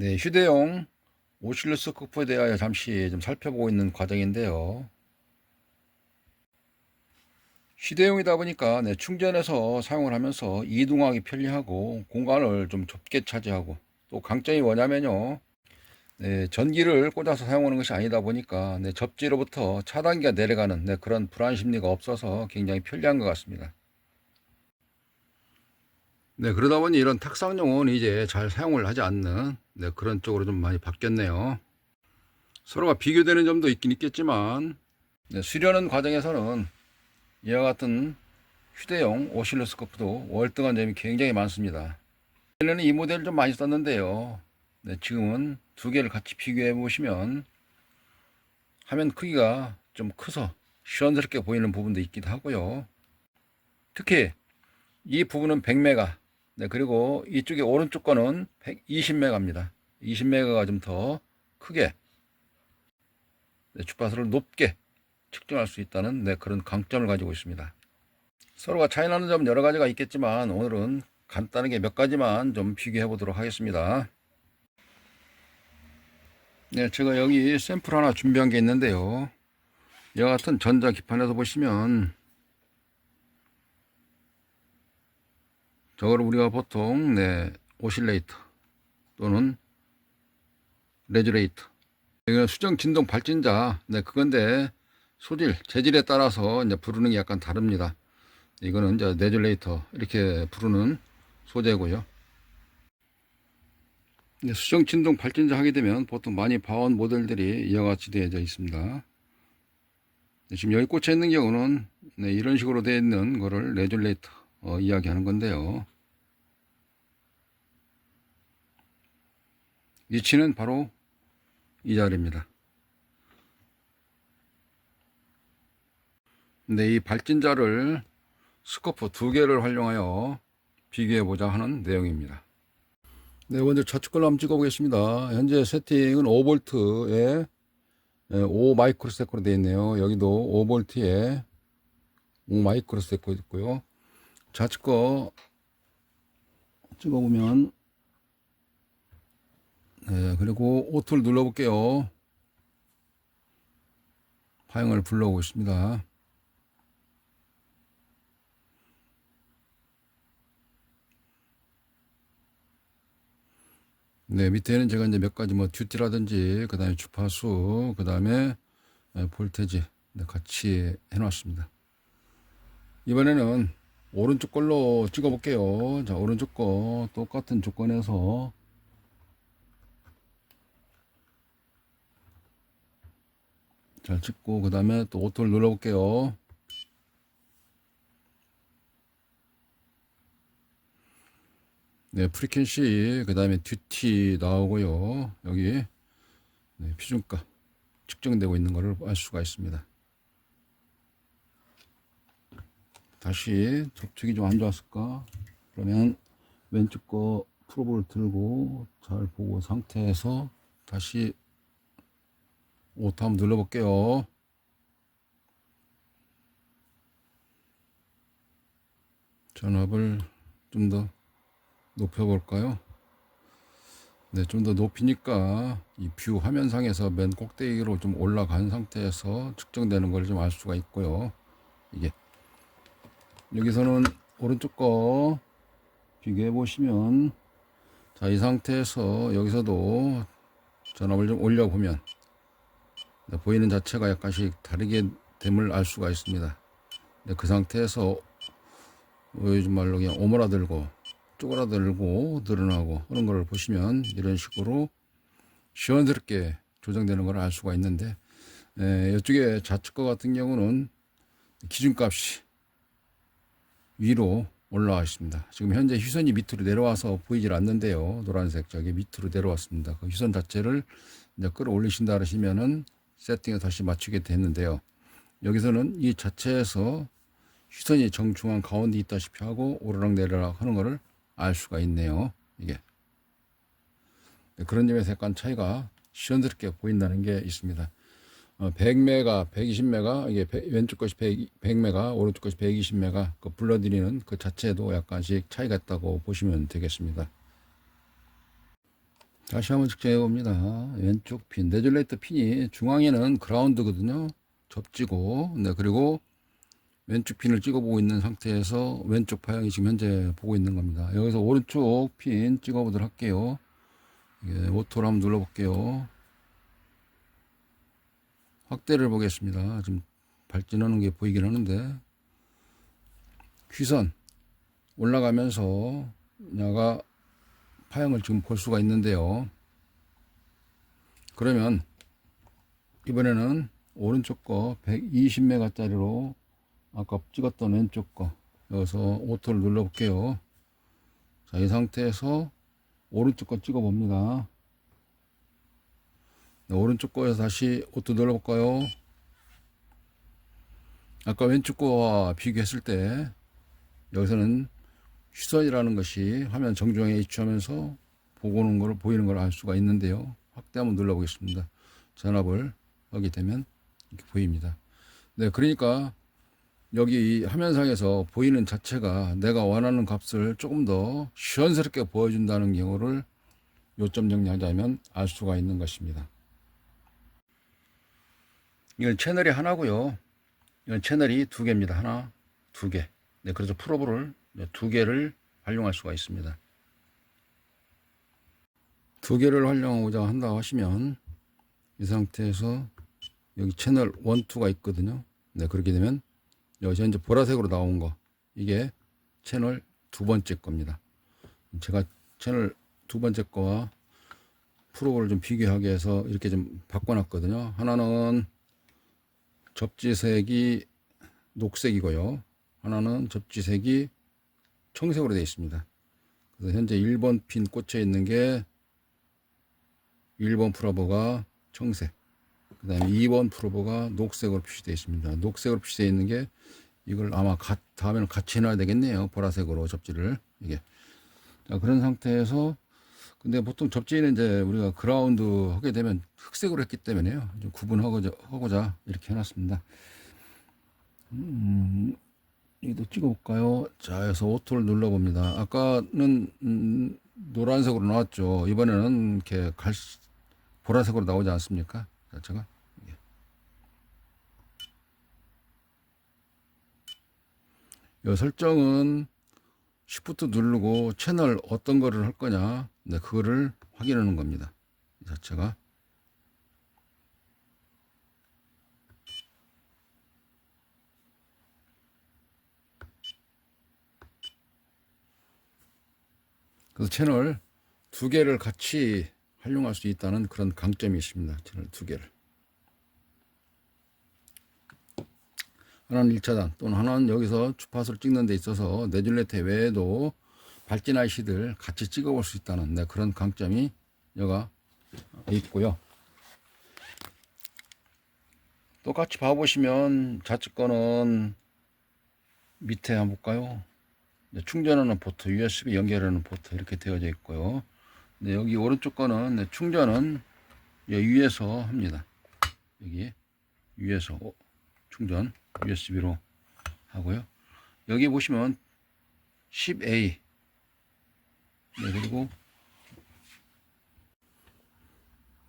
네, 휴대용 오실로스코프에 대하여 잠시 좀 살펴보고 있는 과정인데요. 휴대용이다 보니까 충전해서 사용을 하면서 이동하기 편리하고 공간을 좀 좁게 차지하고, 또 강점이 뭐냐면요, 전기를 꽂아서 사용하는 것이 아니다 보니까 접지로부터 차단기가 내려가는 그런 불안 심리가 없어서 굉장히 편리한 것 같습니다. 그러다 보니 이런 탁상용은 이제 잘 사용을 하지 않는 그런 쪽으로 좀 많이 바뀌었네요. 서로가 비교되는 점도 있긴 있겠지만, 수련하는 과정에서는 이와 같은 휴대용 오실로스코프도 월등한 점이 굉장히 많습니다. 예전에는 이 모델을 좀 많이 썼는데요. 지금은 두 개를 같이 비교해 보시면 화면 크기가 좀 커서 시원스럽게 보이는 부분도 있기도 하고요. 특히 이 부분은 100메가, 그리고 이쪽에 오른쪽 거는 120메가입니다. 20메가가 좀 더 크게 주파수를 높게 측정할 수 있다는 그런 강점을 가지고 있습니다. 서로가 차이나는 점 여러 가지가 있겠지만 오늘은 간단하게 몇 가지만 좀 비교해 보도록 하겠습니다. 제가 여기 샘플 하나 준비한 게 있는데요. 이와 같은 전자 기판에서 보시면 저거를 우리가 보통 오실레이터 또는 레귤레이터, 이건 수정 진동 발진자 그건데 소질 재질에 따라서 이제 부르는 게 약간 다릅니다. 이거는 이제 레귤레이터 이렇게 부르는 소재고요. 수정 진동 발진자 하게 되면 보통 많이 봐온 모델들이 이와 같이 되어져 있습니다. 지금 여기 꽂혀 있는 경우는 이런 식으로 되어 있는 거를 레귤레이터 이야기하는 건데요. 위치는 바로 이 자리입니다. 이 발진자를 스코프 두 개를 활용하여 비교해 보자 하는 내용입니다. 먼저 좌측 걸로 한번 찍어 보겠습니다. 현재 세팅은 5V에 5 마이크로세컨으로 되어 있네요. 여기도 5V에 5 마이크로세컨 있고요. 좌측 거 찍어 보면 그리고 오토를 눌러 볼게요. 파형을 불러오고 있습니다. 밑에는 제가 이제 몇 가지 듀티라든지 그 다음에 주파수, 그 다음에 볼테지 같이 해놨습니다. 이번에는 오른쪽 걸로 찍어 볼게요. 자, 오른쪽 거 똑같은 조건에서 잘 찍고, 그 다음에 또 오토를 눌러 볼게요. 프리퀀시, 그 다음에 듀티 나오고요. 여기 피준값 측정되고 있는 것을 알 수가 있습니다. 다시 접촉이 좀 안 좋았을까? 그러면 왼쪽 거 프로브를 들고 잘 보고 상태에서 다시 오토 한번 눌러 볼게요. 전압을 좀 더 높여 볼까요? 좀 더 높이니까 이 뷰 화면상에서 맨 꼭대기로 좀 올라간 상태에서 측정되는 걸 좀 알 수가 있고요. 이게 여기서는 오른쪽 거 비교해 보시면, 자, 이 상태에서 여기서도 전압을 좀 올려 보면 보이는 자체가 약간씩 다르게 됨을 알 수가 있습니다. 그 상태에서 요즘 말로 그냥 오므라들고 쪼그라들고 늘어나고 그런 걸 보시면 이런 식으로 시원스럽게 조정되는 걸 알 수가 있는데, 이쪽에 좌측 거 같은 경우는 기준값이 위로 올라와 있습니다. 지금 현재 휴선이 밑으로 내려와서 보이질 않는데요. 노란색 저기 밑으로 내려왔습니다. 그 휴선 자체를 이제 끌어올리신다 하시면은 세팅을 다시 맞추게 되는데요. 여기서는 이 자체에서 휴선이 정중앙 가운데 있다시피 하고 오르락 내리락 하는 것을 알 수가 있네요. 이게 그런 점에서 약간 차이가 시원스럽게 보인다는 게 있습니다. 100메가, 120메가, 이게 왼쪽 것이 100메가, 오른쪽 것이 120메가, 그 불러들이는 그 자체도 약간씩 차이가 있다고 보시면 되겠습니다. 다시 한번 측정해 봅니다. 왼쪽 핀, 네줄레이터 핀이 중앙에는 그라운드거든요. 접지고, 네, 그리고 왼쪽 핀을 찍어보고 있는 상태에서 왼쪽 파형이 지금 현재 보고 있는 겁니다. 여기서 오른쪽 핀 찍어보도록 할게요. 예, 오토를 한번 눌러볼게요. 확대를 보겠습니다. 지금 발진하는 게 보이긴 하는데, 휘선 올라가면서 야가 파형을 지금 볼 수가 있는데요. 그러면 이번에는 오른쪽 거 120메가짜리로 아까 찍었던 왼쪽 거 여기서 오토를 눌러 볼게요. 자, 이 상태에서 오른쪽 거 찍어 봅니다. 네, 오른쪽 거에서 다시 오토 눌러 볼까요? 아까 왼쪽 거와 비교했을 때 여기서는 휘선이라는 것이 화면 정중앙에 위치하면서 보이는 걸 알 수가 있는데요. 확대 한번 눌러 보겠습니다. 전압을 하게 되면 이렇게 보입니다. 네, 그러니까 여기 화면상에서 보이는 자체가 내가 원하는 값을 조금 더 시원스럽게 보여준다는 경우를 요점 정리하자면 알 수가 있는 것입니다. 이건 채널이 하나고요. 이건 채널이 두 개입니다. 하나, 두 개. 네, 그래서 프로브를 두 개를 활용할 수가 있습니다. 두 개를 활용하고자 한다 하시면 이 상태에서 여기 채널 1, 2가 있거든요. 네, 그렇게 되면 여기 현재 보라색으로 나온 거 이게 채널 두 번째 겁니다. 제가 채널 두 번째 거와 프로를 좀 비교하게 해서 이렇게 좀 바꿔놨거든요. 하나는 접지색이 녹색이고요. 하나는 접지색이 청색으로 되어 있습니다. 그래서 현재 1번 핀 꽂혀 있는 게 1번 프로버가 청색, 그 다음에 2번 프로버가 녹색으로 표시되어 있습니다. 녹색으로 표시되어 있는 게 이걸 아마 다음에는 같이 해놔야 되겠네요. 보라색으로 접지를 이게. 자, 그런 상태에서 근데 보통 접지는 이제 우리가 그라운드 하게 되면 흑색으로 했기 때문에요. 좀 구분하고자 이렇게 해놨습니다. 이도 찍어볼까요? 자, 여기서 오토를 눌러봅니다. 아까는 노란색으로 나왔죠. 이번에는 이렇게 보라색으로 나오지 않습니까? 자체가. 이 설정은 Shift 누르고 채널 어떤 거를 할 거냐, 네, 그거를 확인하는 겁니다. 이 자체가. 그래서 채널 두 개를 같이 활용할 수 있다는 그런 강점이 있습니다. 채널 두 개를. 하나는 1차단 또는 하나는 여기서 주파수를 찍는 데 있어서 네줄레트 외에도 발진 IC들 같이 찍어 볼 수 있다는 그런 강점이 여가 있고요. 똑같이 봐보시면 좌측 거는 밑에 한번 볼까요? 충전하는 포트, USB 연결하는 포트 이렇게 되어져 있고요. 네, 여기 오른쪽 거는 충전은 위에서 합니다. 여기 위에서 충전 USB로 하고요. 여기 보시면 10A, 네, 그리고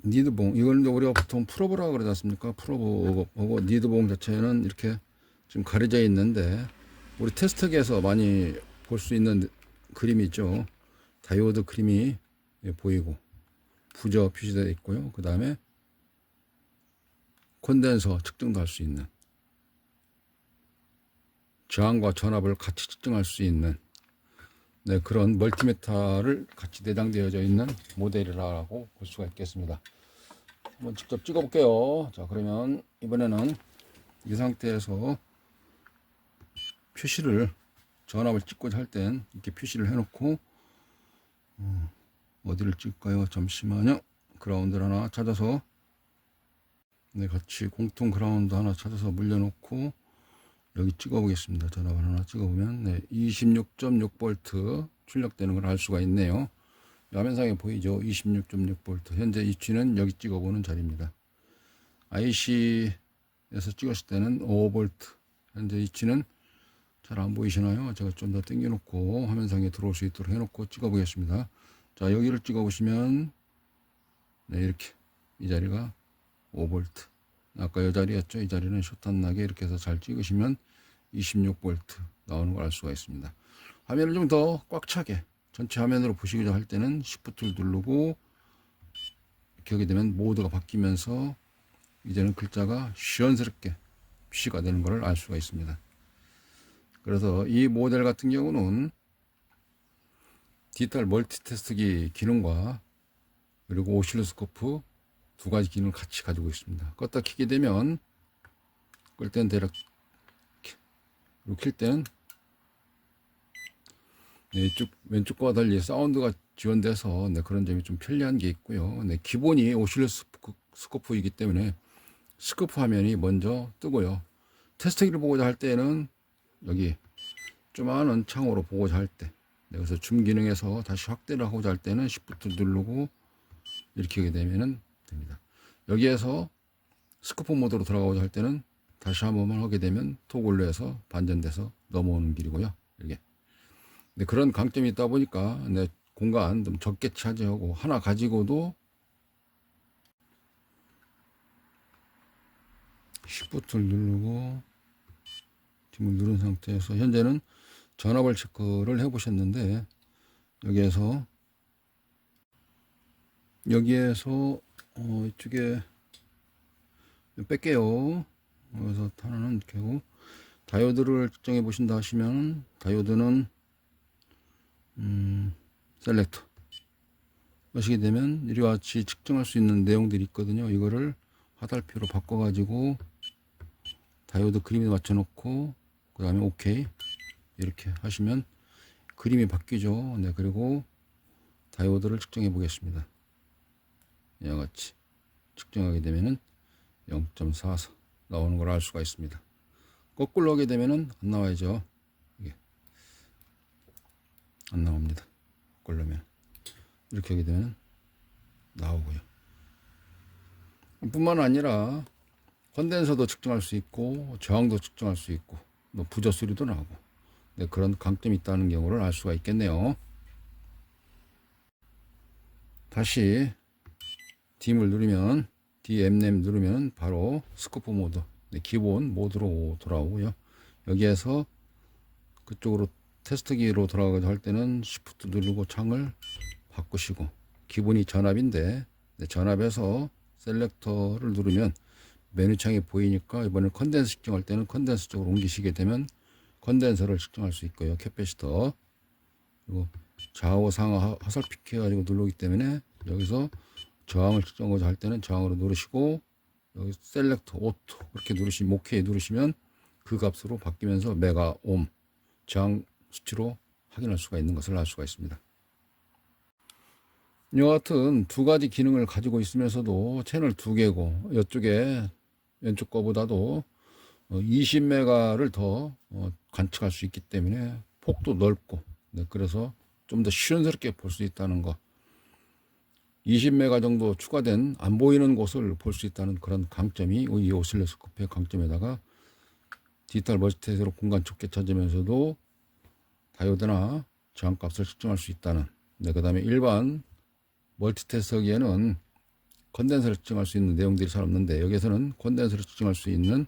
니드봉, 이걸 우리가 보통 프로브라고 그러지 않습니까? 프로브하고 니드봉 자체는 이렇게 지금 가려져 있는데 우리 테스트기에서 많이 볼 수 있는 그림이 있죠. 다이오드 그림이 보이고 부저 표시되어 있고요. 그 다음에 콘덴서 측정도 할 수 있는, 저항과 전압을 같이 측정할 수 있는 그런 멀티미터를 같이 내장되어져 있는 모델이라고 볼 수가 있겠습니다. 한번 직접 찍어 볼게요. 자, 그러면 이번에는 이 상태에서 표시를, 전압을 찍고자 할 땐 이렇게 표시를 해 놓고 어디를 찍을까요? 잠시만요. 그라운드를 하나 찾아서 같이 공통 그라운드 하나 찾아서 물려 놓고 여기 찍어 보겠습니다. 전압을 하나 찍어 보면 26.6V 출력되는 걸 알 수가 있네요. 화면상에 보이죠? 26.6V. 현재 위치는 여기 찍어 보는 자리입니다. IC에서 찍었을 때는 5V. 현재 위치는 잘 안 보이시나요? 제가 좀 더 당겨 놓고 화면상에 들어올 수 있도록 해 놓고 찍어 보겠습니다. 자, 여기를 찍어 보시면 네, 이렇게 이 자리가 5V, 아까 이 자리였죠. 이 자리는 숏 안 나게 이렇게 해서 잘 찍으시면 26V 나오는 걸 알 수가 있습니다. 화면을 좀 더 꽉 차게 전체 화면으로 보시고자 할 때는 Shift를 누르고 이렇게 하게 되면 모드가 바뀌면서 이제는 글자가 시원스럽게 표시가 되는 것을 알 수가 있습니다. 그래서 이 모델 같은 경우는 디지털 멀티태스트기 기능과 그리고 오실로스코프 두 가지 기능을 같이 가지고 있습니다. 껐다 켜게 되면 끌 때는 대략 그리고 킬 때는 네, 왼쪽과 달리 사운드가 지원돼서 네, 그런 점이 좀 편리한 게 있고요. 네, 기본이 오실로스코프이기 때문에 스코프 화면이 먼저 뜨고요. 테스트기를 보고자 할 때는 여기 조그마한 창으로 보고자 할 때, 네, 그래서 줌 기능에서 다시 확대를 하고자 할 때는 Shift 누르고 이렇게 하게 되면 됩니다. 여기에서 스코프 모드로 들어가고자 할 때는 다시 한 번만 하게 되면 토글로 해서 반전돼서 넘어오는 길이고요. 이게 네, 그런 강점이 있다 보니까 네, 공간 좀 적게 차지하고 하나 가지고도 Shift를 누르고 팀을 누른 상태에서 현재는 전압을 체크를 해 보셨는데 여기에서 이쪽에 뺄게요. 그래서 하나는 이렇게 하고 다이오드를 측정해 보신다 하시면 다이오드는 셀렉터 하시게 되면 이와 같이 측정할 수 있는 내용들이 있거든요. 이거를 화살표로 바꿔 가지고 다이오드 그림에 맞춰 놓고 그 다음에 OK 이렇게 하시면 그림이 바뀌죠. 네, 그리고 다이오드를 측정해 보겠습니다. 이와 같이 측정하게 되면은 0.44 나오는 걸 알 수가 있습니다. 거꾸로 하게 되면은 안 나와야죠. 이게 안 나옵니다. 거꾸로면 이렇게 하게 되면 나오고요. 뿐만 아니라 컨덴서도 측정할 수 있고 저항도 측정할 수 있고 뭐 부저 소리도 나고 네, 그런 강점이 있다는 경우를 알 수가 있겠네요. 다시 D을 누르면 DM램 누르면 바로 스코프 모드 네, 기본 모드로 돌아오고요. 여기에서 그쪽으로 테스트기로 돌아가고자 할 때는 Shift 누르고 창을 바꾸시고 기본이 전압인데 네, 전압에서 셀렉터를 누르면 메뉴창이 보이니까 이번에 컨덴서 측정할 때는 컨덴서 쪽으로 옮기시게 되면 컨덴서를 측정할 수 있고요. 캐패시터 그리고 좌우 상하 화살표 해가지고 누르기 때문에 여기서 저항을 측정하고자 할 때는 저항으로 누르시고 여기 셀렉터 오토 그렇게 누르시면 오케이 누르시면 그 값으로 바뀌면서 메가옴 저항 수치로 확인할 수가 있는 것을 알 수가 있습니다. 이와 같은 두 가지 기능을 가지고 있으면서도 채널 두 개고 이쪽에 왼쪽 거보다도 20메가를 더 관측할 수 있기 때문에 폭도 넓고 네, 그래서 좀 더 시원스럽게 볼 수 있다는 거 20메가 정도 추가된 안 보이는 곳을 볼 수 있다는 그런 강점이 이 오실로스코프의 강점에다가 디지털 멀티테스트로 공간 좁게 찾으면서도 다이오드나 저항값을 측정할 수 있다는 네, 그 다음에 일반 멀티테스트기에는 컨덴서를 측정할 수 있는 내용들이 잘 없는데 여기에서는 컨덴서를 측정할 수 있는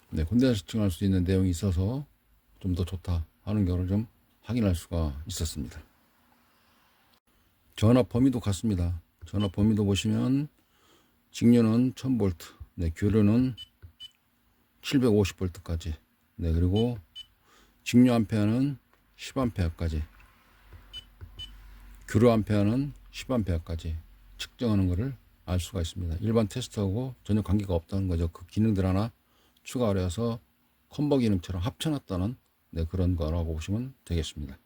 네, 컨덴서 측정할 수 있는 내용이 있어서 좀 더 좋다 하는 경우를 좀 확인할 수가 있었습니다. 전압 범위도 같습니다. 전압 범위도 보시면 직류는 1000V, 네, 교류는 750V까지, 네, 그리고 직류 암페어는 10A까지, 교류 암페어는 10A까지 측정하는 것을 알 수가 있습니다. 일반 테스트하고 전혀 관계가 없다는 거죠. 그 기능들 하나 추가를 해서 컨버 기능처럼 합쳐놨다는 네, 그런 거라고 보시면 되겠습니다.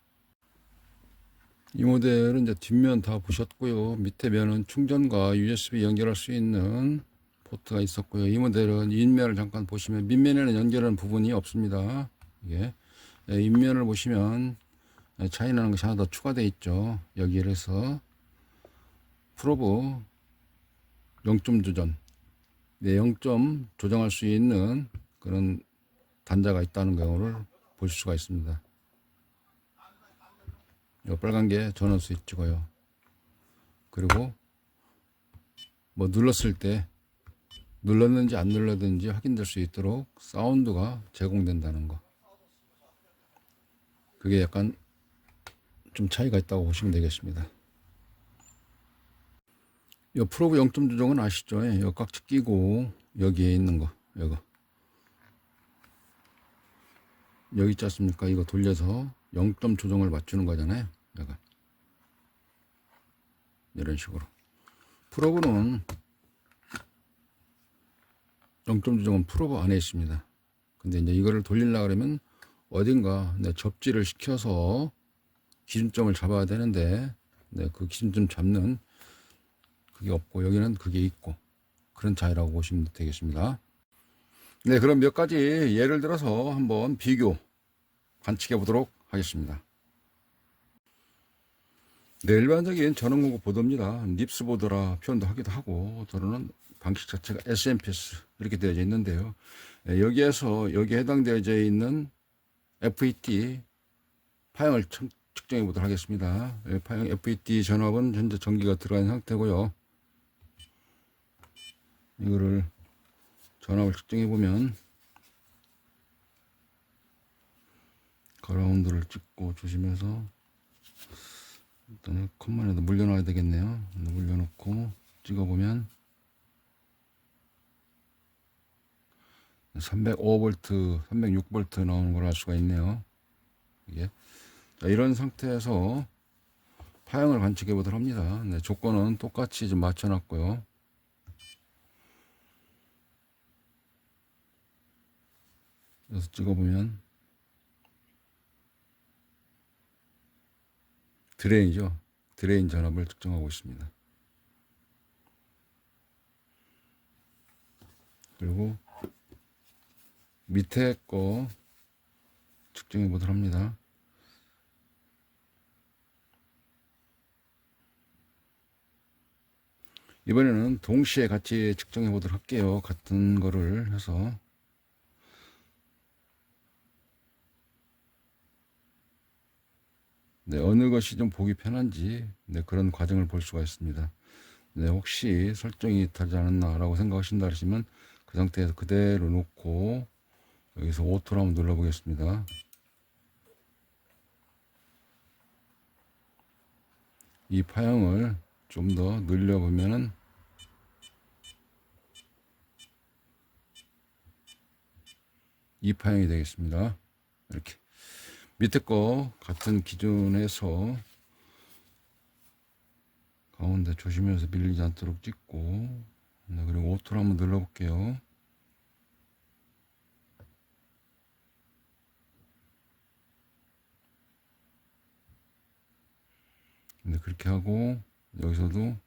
이 모델은 이제 뒷면 다 보셨고요. 밑에 면은 충전과 USB 연결할 수 있는 포트가 있었고요. 이 모델은 인면을 잠깐 보시면 밑면에는 연결하는 부분이 없습니다. 이게 인면을 보시면 차이 나는 것이 하나 더 추가되어 있죠. 여기에 서 프로브 0점 조전, 네, 0점 조정할 수 있는 그런 단자가 있다는 경우를 볼 수가 있습니다. 이 빨간 게 전원 스위치고요. 그리고 뭐 눌렀을 때 눌렀는지 안 눌렀는지 확인될 수 있도록 사운드가 제공된다는 거. 그게 약간 좀 차이가 있다고 보시면 되겠습니다. 이 프로브 0점 조정은 아시죠? 이 깍지 끼고 여기에 있는 거, 이거 여기 있지 않습니까? 이거 돌려서 0점 조정을 맞추는 거잖아요. 약간 이런 식으로. 프로브는 0점 조정은 프로브 안에 있습니다. 근데 이제 이거를 돌리려고 그러면 어딘가 접지를 시켜서 기준점을 잡아야 되는데 그 기준점 잡는 그게 없고 여기는 그게 있고 그런 차이라고 보시면 되겠습니다. 네, 그럼 몇 가지 예를 들어서 한번 비교 관측해 보도록 하겠습니다. 네, 일반적인 전원 공급 보드입니다. 닙스 보드라 표현도 하기도 하고 저는 방식 자체가 SMPS 이렇게 되어져 있는데요. 여기에서 여기에 해당되어져 있는 FET 파형을 측정해 보도록 하겠습니다. 파형 FET 전압은 현재 전기가 들어간 상태고요. 이거를 전압을 측정해 보면 그라운드를 찍고 조심해서 일단은 컴만에도 물려놔야 되겠네요. 물려놓고 찍어보면 305V, 306V 나오는 걸 알 수가 있네요. 이게 자, 이런 상태에서 파형을 관측해 보도록 합니다. 네, 조건은 똑같이 좀 맞춰놨고요. 그래서 찍어보면 드레인이죠. 드레인 전압을 측정하고 있습니다. 그리고 밑에 거 측정해 보도록 합니다. 이번에는 동시에 같이 측정해 보도록 할게요. 같은 거를 해서. 네, 어느 것이 좀 보기 편한지 그런 과정을 볼 수가 있습니다. 네, 혹시 설정이 다르지 않았나라고 생각하신다 하시면 그 상태에서 그대로 놓고 여기서 오토로 한번 눌러보겠습니다. 이 파형을 좀 더 늘려보면은 이 파형이 되겠습니다. 이렇게 밑에 거 같은 기준에서 가운데 조심해서 밀리지 않도록 찍고 그리고 오토로 한번 눌러볼게요. 그렇게 하고 여기서도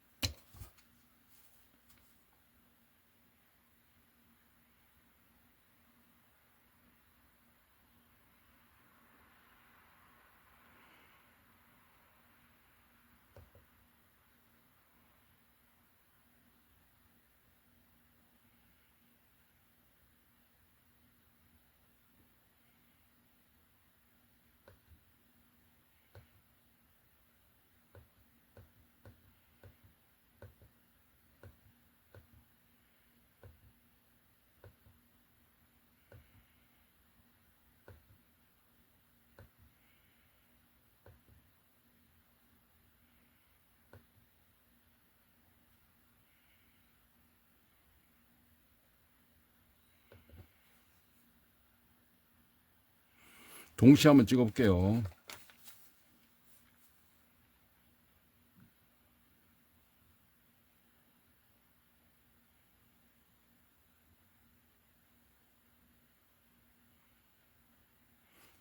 동시에 한번 찍어볼게요.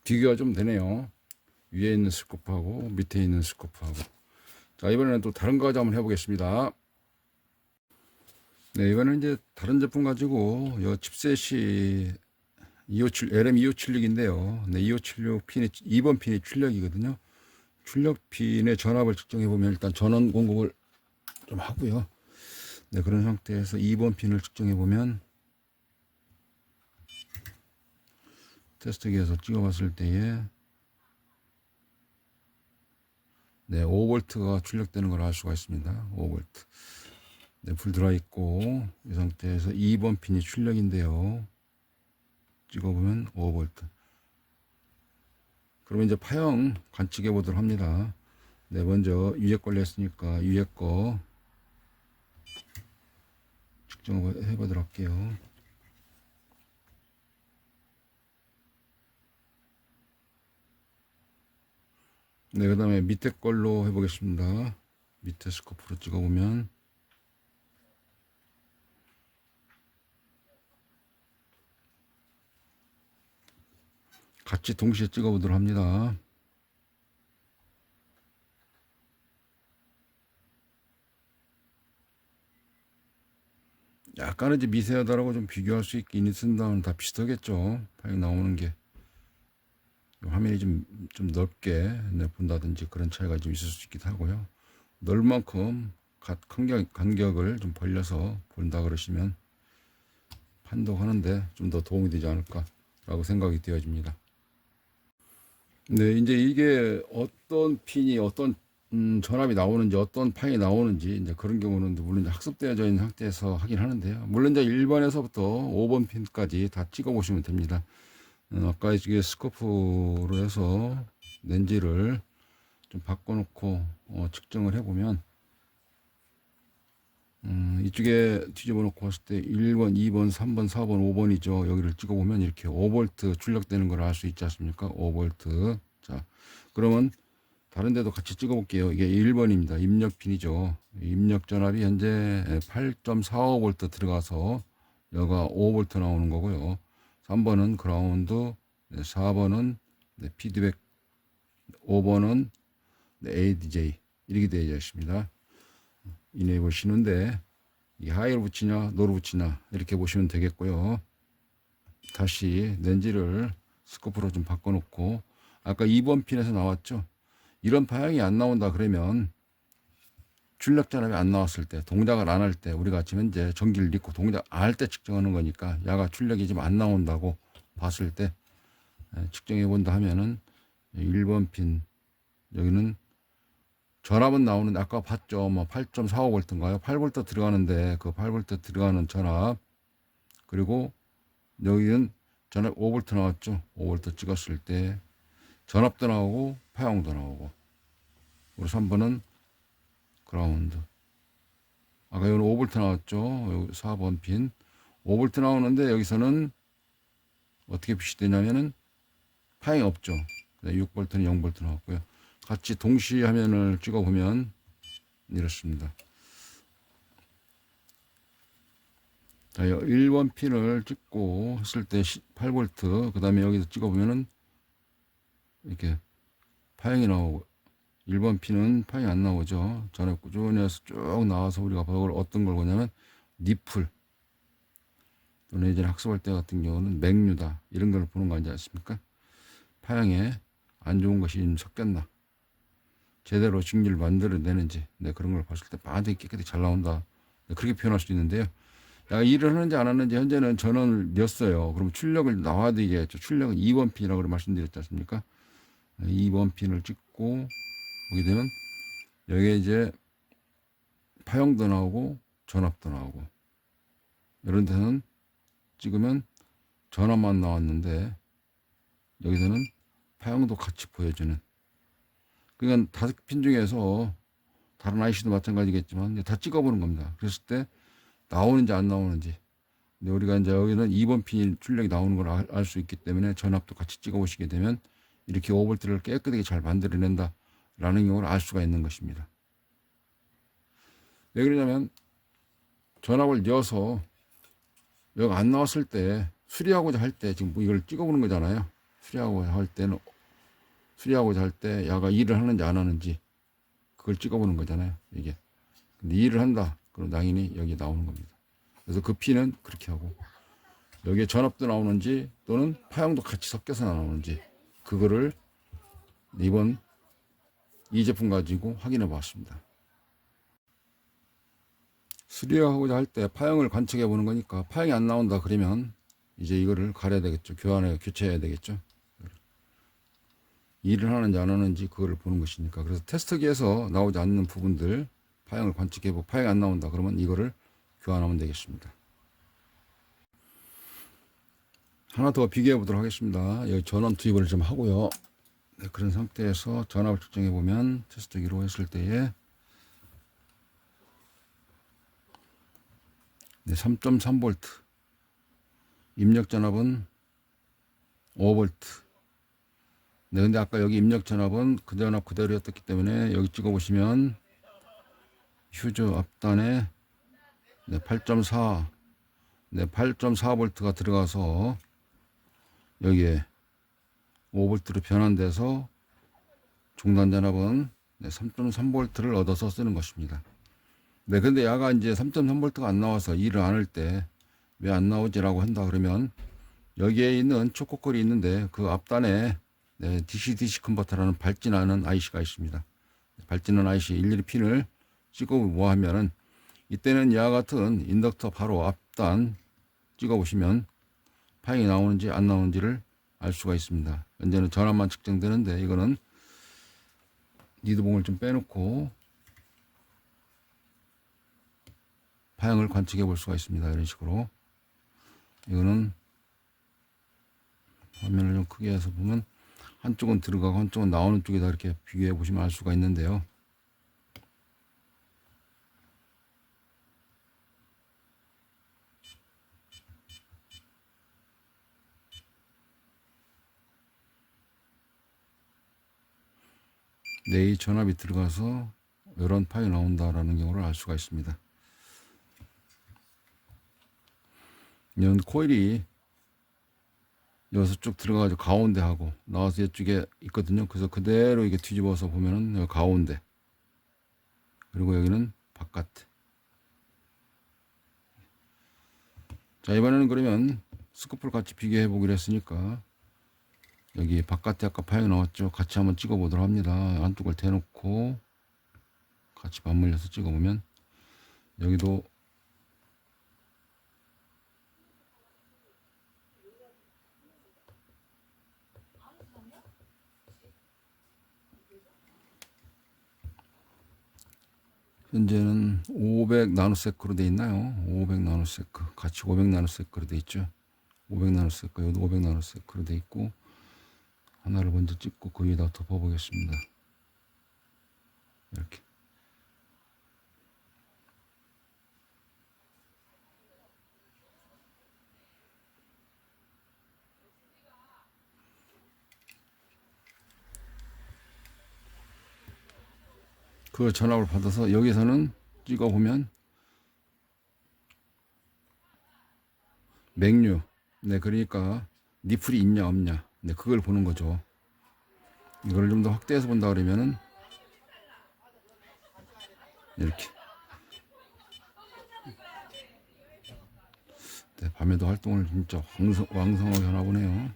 비교가 좀 되네요. 위에 있는 스코프하고 밑에 있는 스코프하고. 자, 이번에는 또 다른 거 가지고 한번 해보겠습니다. 네, 이거는 이제 다른 제품 가지고 이 칩셋이 257, LM2576인데요. 네, 2576 핀이 2번 핀이 출력이거든요. 출력 핀의 전압을 측정해 보면 일단 전원 공급을 좀 하고요. 네, 그런 상태에서 2번 핀을 측정해 보면 테스트기에서 찍어봤을 때에 네, 5V가 출력되는 걸 알 수가 있습니다. 5V. 네, 불 들어와 있고 이 상태에서 2번 핀이 출력인데요. 찍어보면 5V. 그러면 이제 파형 관측해 보도록 합니다. 네, 먼저 위에 걸로 했으니까 위에 거 측정해 보도록 할게요. 네, 그 다음에 밑에 걸로 해보겠습니다. 밑에 스코프로 찍어보면 같이 동시에 찍어보도록 합니다. 약간은 이제 미세하다라고 좀 비교할 수 있긴 있습니다만 다 비슷하겠죠. 파일 나오는 게. 화면이 좀 넓게 본다든지 그런 차이가 좀 있을 수 있기도 하고요. 넓을 만큼 간격을 좀 벌려서 본다 그러시면 판독하는데 좀 더 도움이 되지 않을까라고 생각이 되어집니다. 네, 이제 이게 어떤 핀이 어떤 전압이 나오는지 어떤 파일이 나오는지 이제 그런 경우는 물론 이제 학습되어져 있는 상태에서 하긴 하는데요. 물론 이제 1번에서부터 5번 핀까지 다 찍어 보시면 됩니다. 아까 이게 스코프로 해서 렌즈를 좀 바꿔놓고 측정을 해보면 이쪽에 뒤집어 놓고 봤을 때 1번, 2번, 3번, 4번, 5번이죠. 여기를 찍어보면 이렇게 5V 출력되는 걸 알 수 있지 않습니까? 5V. 자, 그러면 다른 데도 같이 찍어 볼게요. 이게 1번입니다. 입력 핀이죠. 입력 전압이 현재 8.45V 들어가서 여가 5V 나오는 거고요. 3번은 그라운드, 4번은 피드백, 5번은 ADJ 이렇게 되어 있습니다. 이네이블 신호인데 이 하이로 붙이냐 노로 붙이냐 이렇게 보시면 되겠고요. 다시 렌즈를 스코프로 좀 바꿔놓고 아까 2번 핀에서 나왔죠. 이런 파형이 안 나온다 그러면 출력 전압이 안 나왔을 때 동작을 안 할 때 우리가 지금 현재 전기를 넣고 동작 안 할 때 측정하는 거니까 야가 출력이 좀 안 나온다고 봤을 때 측정해 본다 하면은 1번 핀 여기는 전압은 나오는데 아까 봤죠. 뭐 8.45V인가요? 8V 들어가는데 그 8V 들어가는 전압 그리고 여기는 전압 5V 나왔죠. 5V 찍었을 때 전압도 나오고 파형도 나오고 그리고 3번은 그라운드 아까 여기는 5V 나왔죠. 여기 4번 핀 5V 나오는데 여기서는 어떻게 표시되냐면은 파형이 없죠. 6V는 0V 나왔고요. 같이 동시 화면을 찍어 보면 이렇습니다. 자, 1번 핀을 찍고 했을 때 8V 그 다음에 여기서 찍어 보면은 이렇게 파형이 나오고 1번 핀은 파형이 안 나오죠. 전에 꾸준히 해서 쭉 나와서 우리가 어떤 걸 보냐면 니플 또는 예전에 학습할 때 같은 경우는 맥류다 이런 걸 보는 거 아니지 않습니까? 파형에 안 좋은 것이 섞였나 제대로 직류를 만들어내는지 그런 걸 봤을 때 반드시 깨끗이 잘 나온다 그렇게 표현할 수 있는데요. 야, 일을 하는지 안 하는지 현재는 전원을 냈어요. 그럼 출력을 나와야 되겠죠. 출력은 2번 핀이라고 말씀드렸지 않습니까? 2번 핀을 찍고 보게 되면 여기에 이제 파형도 나오고 전압도 나오고 이런 데는 찍으면 전압만 나왔는데 여기서는 파형도 같이 보여주는 그러니까 5핀 중에서 다른 IC도 마찬가지겠지만 다 찍어보는 겁니다. 그랬을 때 나오는지 안 나오는지 근데 우리가 이제 여기는 2번 핀 출력이 나오는 걸 알 수 있기 때문에 전압도 같이 찍어 보시게 되면 이렇게 5V를 깨끗하게 잘 만들어낸다 라는 경우를 알 수가 있는 것입니다. 왜 그러냐면 전압을 넣어서 여기 안 나왔을 때 수리하고자 할 때 지금 이걸 찍어 보는 거잖아요. 수리하고자 할 때 야가 일을 하는지 안 하는지 그걸 찍어 보는 거잖아요. 이게 근데 일을 한다 그럼 당연히 여기 나오는 겁니다. 그래서 그 핀은 그렇게 하고 여기에 전압도 나오는지 또는 파형도 같이 섞여서 나오는지 그거를 이번 이 제품 가지고 확인해 봤습니다. 수리하고자 할 때 파형을 관측해 보는 거니까 파형이 안 나온다 그러면 이제 이거를 가려야 되겠죠. 교체해야 되겠죠. 일을 하는지 안 하는지 그걸 보는 것이니까. 그래서 테스트기에서 나오지 않는 부분들 파형을 관측해보고 파형이 안 나온다 그러면 이거를 교환하면 되겠습니다. 하나 더 비교해 보도록 하겠습니다. 여기 전원 투입을 좀 하고요. 네, 그런 상태에서 전압을 측정해 보면 테스트기로 했을 때에 네, 3.3V 입력 전압은 5V. 네, 근데 아까 여기 입력 전압은 그 전압 그대로였기 때문에 여기 찍어 보시면 휴즈 앞단에 네, 8.4 네, 8.4V가 들어가서 여기에 5V로 변환돼서 중단 전압은 네, 3.3V를 얻어서 쓰는 것입니다. 네, 근데 야가 이제 3.3V가 안 나와서 일을 안 할 때 왜 안 나오지라고 한다 그러면 여기에 있는 초코콜이 있는데 그 앞단에 네, DC-DC 컨버터라는 발진하는 IC가 있습니다. 발진하는 IC 일일이 핀을 찍어 뭐 하면은 이때는 이와 같은 인덕터 바로 앞단 찍어 보시면 파형이 나오는지 안 나오는지를 알 수가 있습니다. 현재는 전압만 측정되는데 이거는 니드봉을 좀 빼놓고 파형을 관측해 볼 수가 있습니다. 이런 식으로. 이거는 화면을 좀 크게 해서 보면 한쪽은 들어가고 한쪽은 나오는 쪽이다 이렇게 비교해 보시면 알 수가 있는데요. 네, 이 전압이 들어가서 이런 파형이 나온다라는 경우를 알 수가 있습니다. 이런 코일이 여기서 쭉 들어가가지고 가운데 하고 나와서 이쪽에 있거든요. 그래서 그대로 이게 뒤집어서 보면은 여기 가운데 그리고 여기는 바깥에. 자, 이번에는 그러면 스코프를 같이 비교해 보기로 했으니까 여기 바깥에 아까 파형이 나왔죠. 같이 한번 찍어 보도록 합니다. 안쪽을 대놓고 같이 맞물려서 찍어 보면 여기도 현재는 500 나노세크로 돼 있나요? 500 나노세크 같이 500 나노세크로 돼 있죠. 500 나노세크 여기도 500 나노세크로 돼 있고 하나를 먼저 찍고 그 위에다 덮어 보겠습니다. 이렇게. 그 전압을 받아서 여기서는 찍어 보면 맥류. 네, 그러니까 니플이 있냐 없냐. 네, 그걸 보는 거죠. 이거를 좀 더 확대해서 본다 그러면은 이렇게. 네, 밤에도 활동을 진짜 왕성하게 하나 보네요.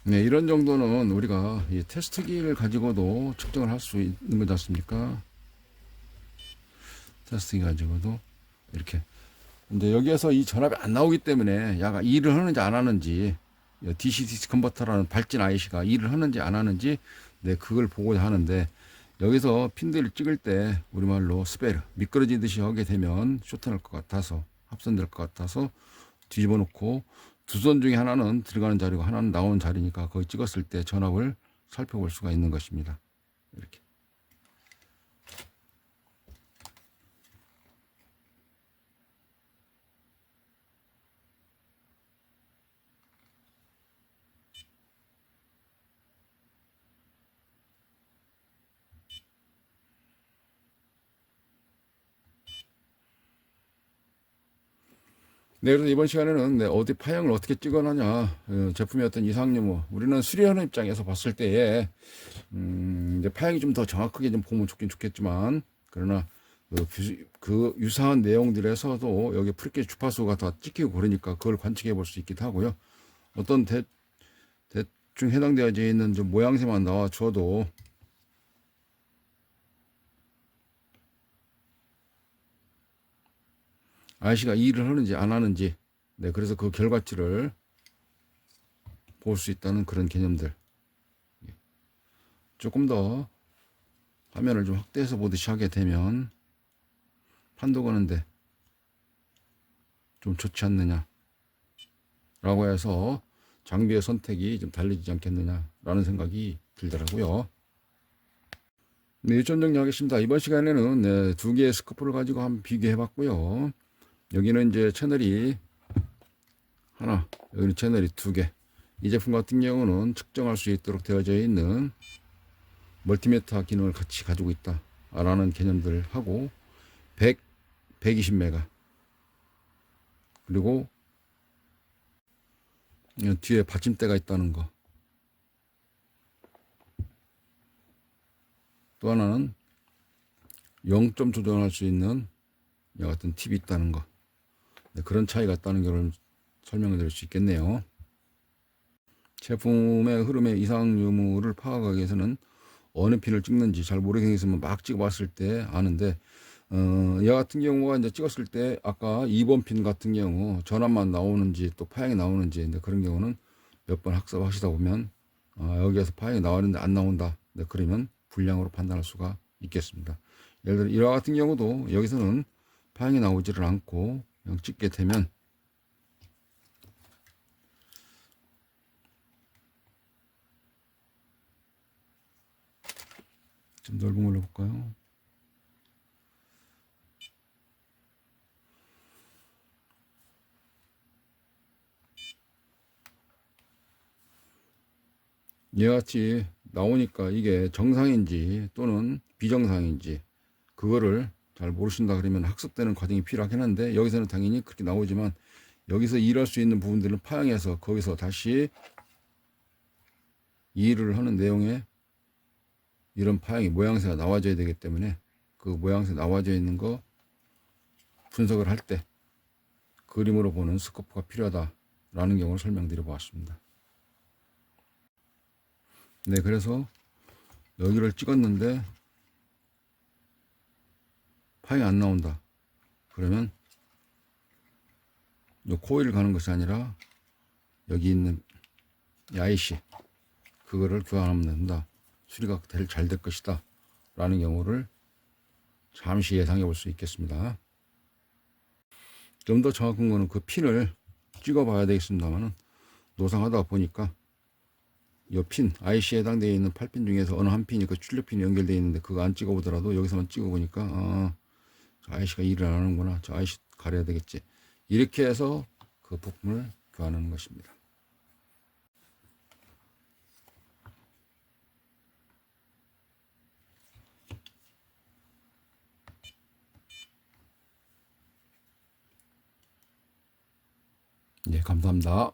네, 이런 정도는 우리가 이 테스트기를 가지고도 측정을 할 수 있는 거지 않습니까? 테스트기 가지고도 이렇게. 근데 여기에서 이 전압이 안 나오기 때문에 야가 일을 하는지 안 하는지 DC-DC 컨버터라는 발진 IC가 일을 하는지 안 하는지 네, 그걸 보고자 하는데 여기서 핀들을 찍을 때 우리말로 스베르 미끄러지듯이 하게 되면 쇼트날 것 같아서 합선될 것 같아서 뒤집어 놓고 두 손 중에 하나는 들어가는 자리고 하나는 나오는 자리니까 거기 찍었을 때 전압을 살펴볼 수가 있는 것입니다. 이렇게. 네, 그래서 이번 시간에는 네, 어디 파형을 어떻게 찍어내냐, 제품의 어떤 이상 유무, 우리는 수리하는 입장에서 봤을 때에 이제 파형이 좀 더 정확하게 좀 보면 좋긴 좋겠지만, 그러나 그 유사한 내용들에서도 여기 프리케 주파수가 다 찍히고 그러니까 그걸 관측해 볼 수 있기도 하고요. 어떤 대충 해당되어져 있는 좀 모양새만 나와 줘도 IC가 일을 하는지 안 하는지, 네, 그래서 그 결과치를 볼 수 있다는 그런 개념들. 조금 더 화면을 좀 확대해서 보듯이 하게 되면 판도 거는데 좀 좋지 않느냐 라고 해서 장비의 선택이 좀 달라지지 않겠느냐 라는 생각이 들더라고요. 네, 일점 정리하겠습니다. 이번 시간에는 네, 두 개의 스코프를 가지고 한번 비교해 봤고요. 여기는 이제 채널이 하나, 여기는 채널이 두 개. 이 제품 같은 경우는 측정할 수 있도록 되어져 있는 멀티미터 기능을 같이 가지고 있다 라는 개념들 하고 100, 120메가 그리고 뒤에 받침대가 있다는 거. 또 하나는 0점 조정할 수 있는 이 같은 팁이 있다는 거. 네, 그런 차이가 있다는 걸 설명을 드릴 수 있겠네요. 제품의 흐름의 이상 유무를 파악하기 위해서는 어느 핀을 찍는지 잘 모르겠으면 막 찍어봤을 때 아는데, 이 같은 경우가 이제 찍었을 때 아까 2번 핀 같은 경우 전압만 나오는지 또 파형이 나오는지, 근데 그런 경우는 몇 번 학습하시다 보면 여기에서 파형이 나왔는데 안 나온다. 네, 그러면 불량으로 판단할 수가 있겠습니다. 예를 들어 이와 같은 경우도 여기서는 파형이 나오지를 않고 그냥 찍게 되면 좀 넓은 걸로 볼까요? 이와 같이 나오니까 이게 정상인지 또는 비정상인지 그거를 잘 모르신다 그러면 학습되는 과정이 필요하긴 한데, 여기서는 당연히 그렇게 나오지만 여기서 일할 수 있는 부분들은 파형해서 거기서 다시 일을 하는 내용에 이런 파형이 모양새가 나와줘야 되기 때문에 그 모양새 나와져 있는 거 분석을 할 때 그림으로 보는 스코프가 필요하다라는 경우를 설명드려 보았습니다. 네, 그래서 여기를 찍었는데 파형이 안 나온다. 그러면 이 코일을 가는 것이 아니라 여기 있는 IC 그거를 교환하면 된다. 수리가 잘 될 것이다 라는 경우를 잠시 예상해 볼 수 있겠습니다. 좀 더 정확한 거는 그 핀을 찍어 봐야 되겠습니다만, 노상하다 보니까 이 핀, IC에 해당되어 있는 8핀 중에서 어느 한 핀이 그 출력핀이 연결되어 있는데 그거 안 찍어 보더라도 여기서만 찍어 보니까 저 IC가 일을 안 하는구나, 저 IC 가려야 되겠지, 이렇게 해서 그 부품을 교환하는 것입니다. 네, 감사합니다.